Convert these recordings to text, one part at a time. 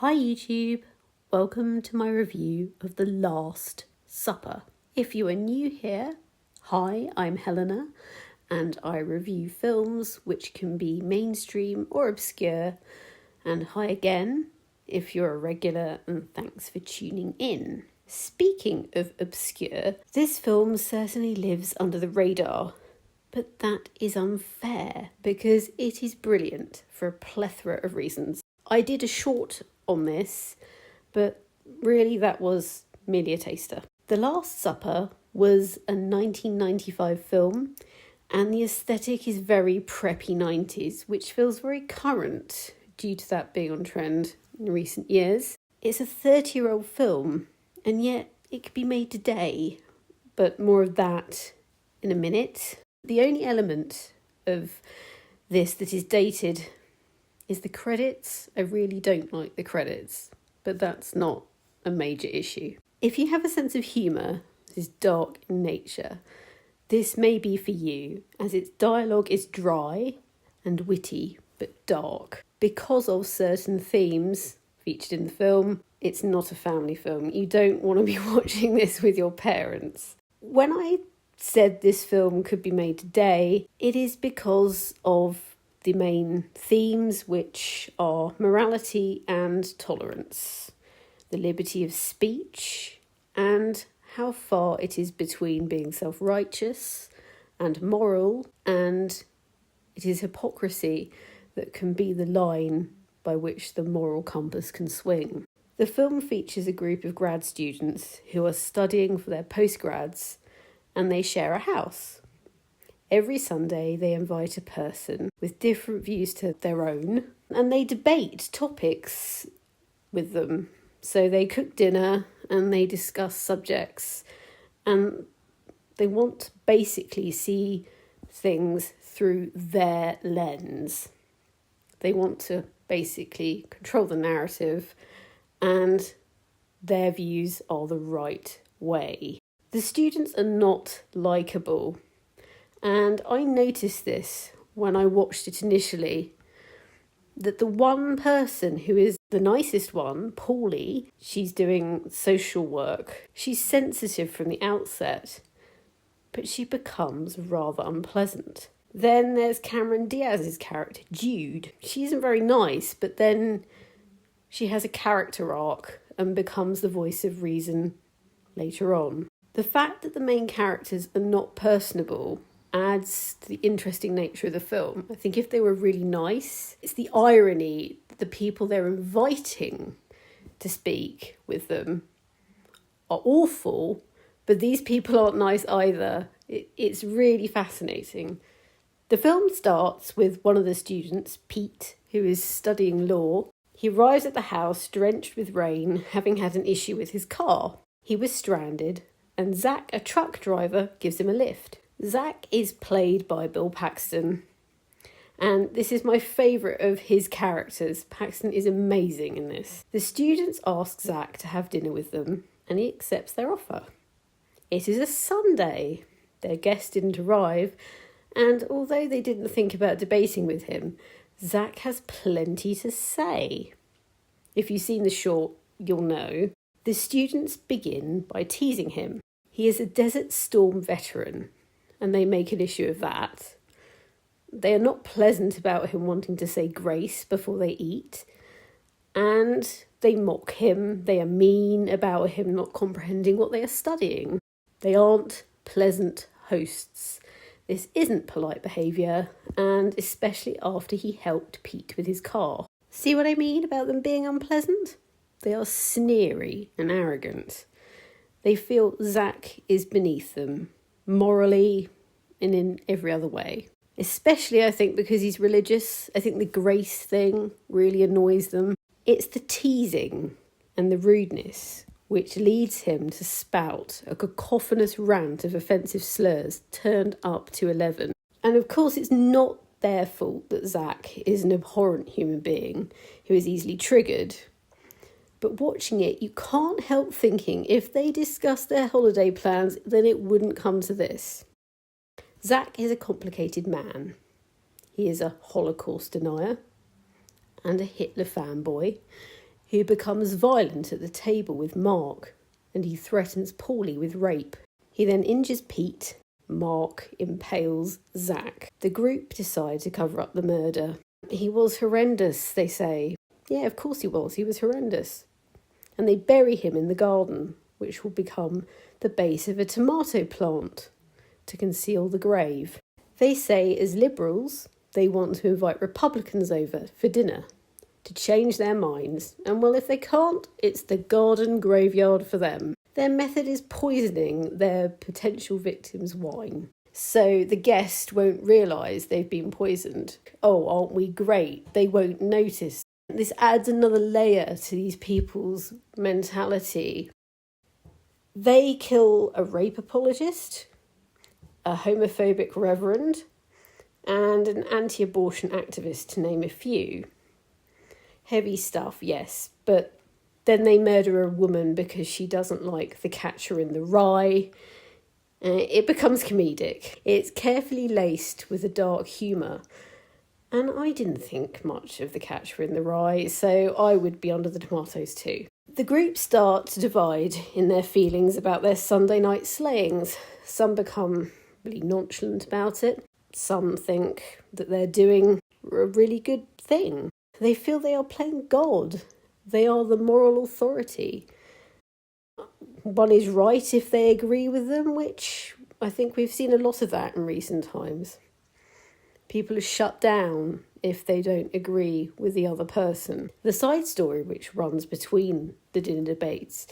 Hi YouTube, welcome to my review of The Last Supper. If you are new here, hi, I'm Helena and I review films which can be mainstream or obscure, and hi again if you're a regular, and thanks for tuning in. Speaking of obscure, this film certainly lives under the radar, but that is unfair because it is brilliant for a plethora of reasons. I did a short on this, but really that was merely a taster. The Last Supper was a 1995 film, and the aesthetic is very preppy 90s, which feels very current due to that being on trend in recent years. It's a 30-year-old film, and yet it could be made today, but more of that in a minute. The only element of this that is dated is the credits. I really don't like the credits, but that's not a major issue. If you have a sense of humour that is dark in nature, this may be for you, as its dialogue is dry and witty but dark. Because of certain themes featured in the film, it's not a family film. You don't want to be watching this with your parents. When I said this film could be made today, it is because of the main themes, which are morality and tolerance, the liberty of speech, and how far it is between being self-righteous and moral, and it is hypocrisy that can be the line by which the moral compass can swing. The film features a group of grad students who are studying for their postgrads, and they share a house. Every Sunday they invite a person with different views to their own, and they debate topics with them. So they cook dinner and they discuss subjects, and they want to basically see things through their lens. They want to basically control the narrative, and their views are the right way. The students are not likeable. And I noticed this when I watched it initially, that the one person who is the nicest one, Paulie, she's doing social work. She's sensitive from the outset, but she becomes rather unpleasant. Then there's Cameron Diaz's character, Jude. She isn't very nice, but then she has a character arc and becomes the voice of reason later on. The fact that the main characters are not personable adds to the interesting nature of the film. I think if they were really nice, it's the irony that the people they're inviting to speak with them are awful, but these people aren't nice either. It's really fascinating. The film starts with one of the students, Pete, who is studying law. He arrives at the house drenched with rain, having had an issue with his car. He was stranded, and Zach, a truck driver, gives him a lift. Zach is played by Bill Paxton, and this is my favourite of his characters. Paxton is amazing in this. The students ask Zach to have dinner with them, and he accepts their offer. It is a Sunday. Their guest didn't arrive, and although they didn't think about debating with him, Zach has plenty to say. If you've seen the short, you'll know. The students begin by teasing him. He is a Desert Storm veteran, and they make an issue of that. They are not pleasant about him wanting to say grace before they eat, and they mock him. They are mean about him not comprehending what they are studying. They aren't pleasant hosts. This isn't polite behaviour, and especially after he helped Pete with his car. See what I mean about them being unpleasant? They are sneery and arrogant. They feel Zach is beneath them, morally and in every other way. Especially, I think, because he's religious. I think the grace thing really annoys them. It's the teasing and the rudeness which leads him to spout a cacophonous rant of offensive slurs turned up to 11. And of course, it's not their fault that Zach is an abhorrent human being who is easily triggered. But watching it, you can't help thinking if they discussed their holiday plans, then it wouldn't come to this. Zach is a complicated man. He is a Holocaust denier and a Hitler fanboy. who becomes violent at the table with Mark, and he threatens Paulie with rape. He then injures Pete. Mark impales Zach. The group decide to cover up the murder. He was horrendous, they say. Yeah, of course he was. He was horrendous. And they bury him in the garden, which will become the base of a tomato plant to conceal the grave. They say, as liberals, they want to invite Republicans over for dinner to change their minds. And well, if they can't, it's the garden graveyard for them. Their method is poisoning their potential victims' wine. So the guest won't realise they've been poisoned. Oh, aren't we great? They won't notice. This adds another layer to these people's mentality. They kill a rape apologist, a homophobic reverend, and an anti-abortion activist, to name a few. Heavy stuff, yes, but then they murder a woman because she doesn't like The Catcher in the Rye. It becomes comedic. It's carefully laced with a dark humour. And I didn't think much of The Catcher in the Rye, so I would be under the tomatoes too. The group start to divide in their feelings about their Sunday night slayings. Some become really nonchalant about it. Some think that they're doing a really good thing. They feel they are playing God. They are the moral authority. One is right if they agree with them, which I think we've seen a lot of that in recent times. People are shut down if they don't agree with the other person. The side story which runs between the dinner debates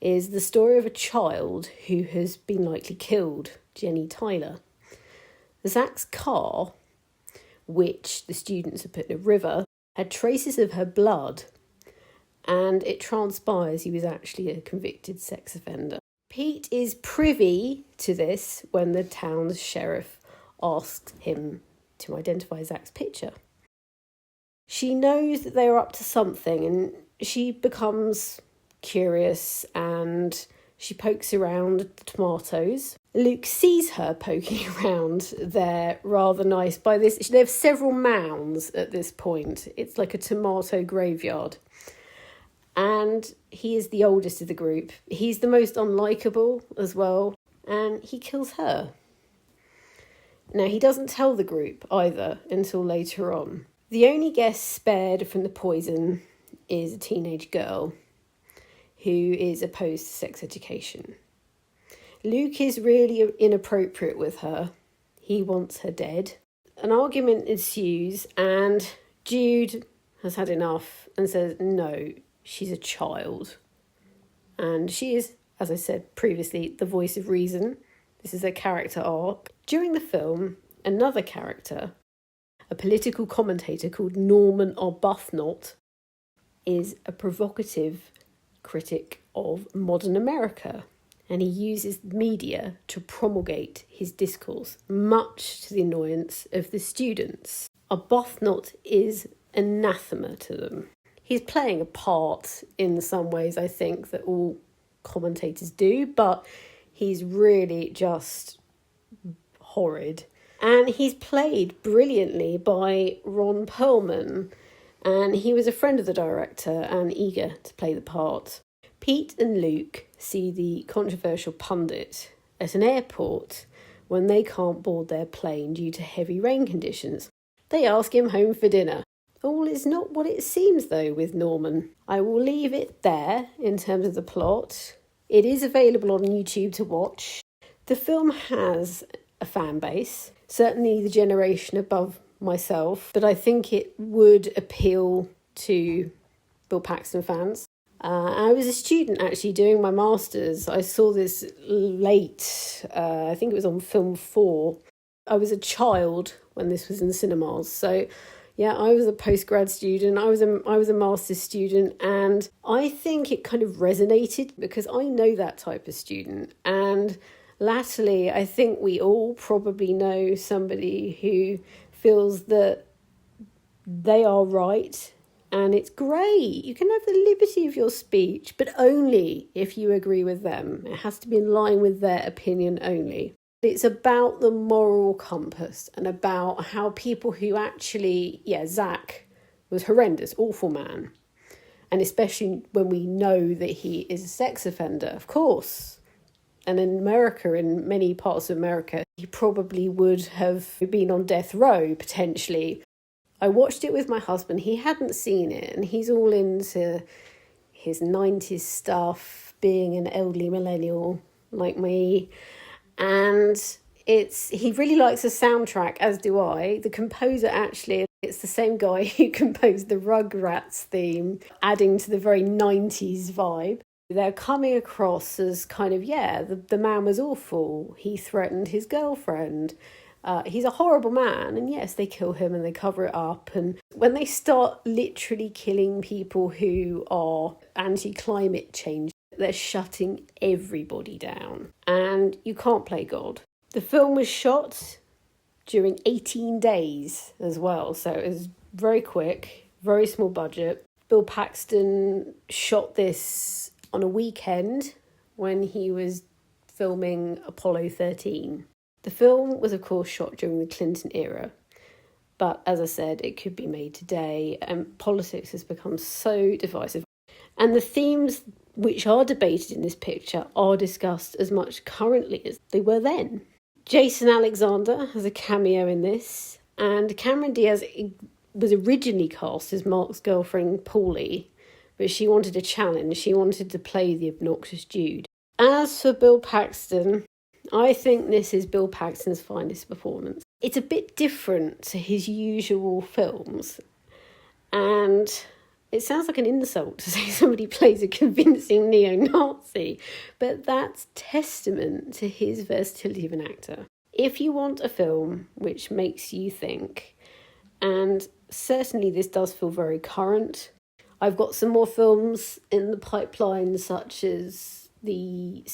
is the story of a child who has been likely killed, Jenny Tyler. Zach's car, which the students had put in a river, had traces of her blood, and it transpires he was actually a convicted sex offender. Pete is privy to this when the town's sheriff asks him to identify Zach's picture. She knows that they are up to something, and she becomes curious and she pokes around the tomatoes. Luke sees her poking around there rather nice by this. They have several mounds at this point. It's like a tomato graveyard. And he is the oldest of the group. He's the most unlikable as well. And he kills her. Now, he doesn't tell the group either until later on. The only guest spared from the poison is a teenage girl who is opposed to sex education. Luke is really inappropriate with her. He wants her dead. An argument ensues and Jude has had enough and says, no, she's a child. And she is, as I said previously, the voice of reason. This is a character arc. During the film, another character, a political commentator called Norman Arbuthnot, is a provocative critic of modern America. And he uses media to promulgate his discourse, much to the annoyance of the students. Arbuthnot is anathema to them. He's playing a part in some ways, I think, that all commentators do, but he's really just horrid. And he's played brilliantly by Ron Perlman, and he was a friend of the director and eager to play the part. Pete and Luke see the controversial pundit at an airport when they can't board their plane due to heavy rain conditions. They ask him home for dinner. All is not what it seems, though, with Norman. I will leave it there in terms of the plot. It is available on YouTube to watch. The film has a fan base, certainly the generation above myself, but I think it would appeal to Bill Paxton fans. I was a student actually doing my masters. I saw this late, I think it was on film 4. I was a child when this was in the cinemas, so yeah, I was a post-grad student, I was a master's student, and I think it kind of resonated because I know that type of student. And latterly, I think we all probably know somebody who feels that they are right, and it's great. You can have the liberty of your speech, but only if you agree with them. It has to be in line with their opinion only. It's about the moral compass and about how people who actually, Zach was horrendous, awful man. And especially when we know that he is a sex offender, of course. And in America, in many parts of America, he probably would have been on death row, potentially. I watched it with my husband. He hadn't seen it, and he's all into his 90s stuff, being an elderly millennial like me. And he really likes the soundtrack, as do I. The composer, actually, it's the same guy who composed the Rugrats theme, adding to the very 90s vibe. They're coming across as kind of, the man was awful. He threatened his girlfriend. He's a horrible man. And yes, they kill him and they cover it up. And when they start literally killing people who are anti-climate change, they're shutting everybody down. And you can't play God. The film was shot during 18 days as well. So it was very quick, very small budget. Bill Paxton shot this on a weekend when he was filming Apollo 13. The film was, of course, shot during the Clinton era. But as I said, it could be made today, and politics has become so divisive. And the themes which are debated in this picture are discussed as much currently as they were then. Jason Alexander has a cameo in this, and Cameron Diaz was originally cast as Mark's girlfriend, Paulie, but she wanted a challenge. She wanted to play the obnoxious Jude. As for Bill Paxton, I think this is Bill Paxton's finest performance. It's a bit different to his usual films, and it sounds like an insult to say somebody plays a convincing neo-Nazi, but that's testament to his versatility of an actor. If you want a film which makes you think, and certainly this does feel very current, I've got some more films in the pipeline, such as the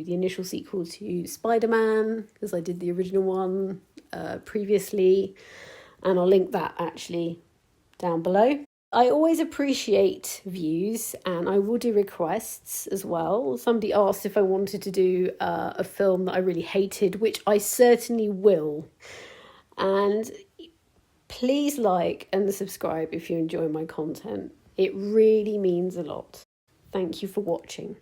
initial sequel to Spider-Man, because I did the original one previously, and I'll link that actually down below. I always appreciate views, and I will do requests as well. Somebody asked if I wanted to do a film that I really hated, which I certainly will. And please like and subscribe if you enjoy my content. It really means a lot. Thank you for watching.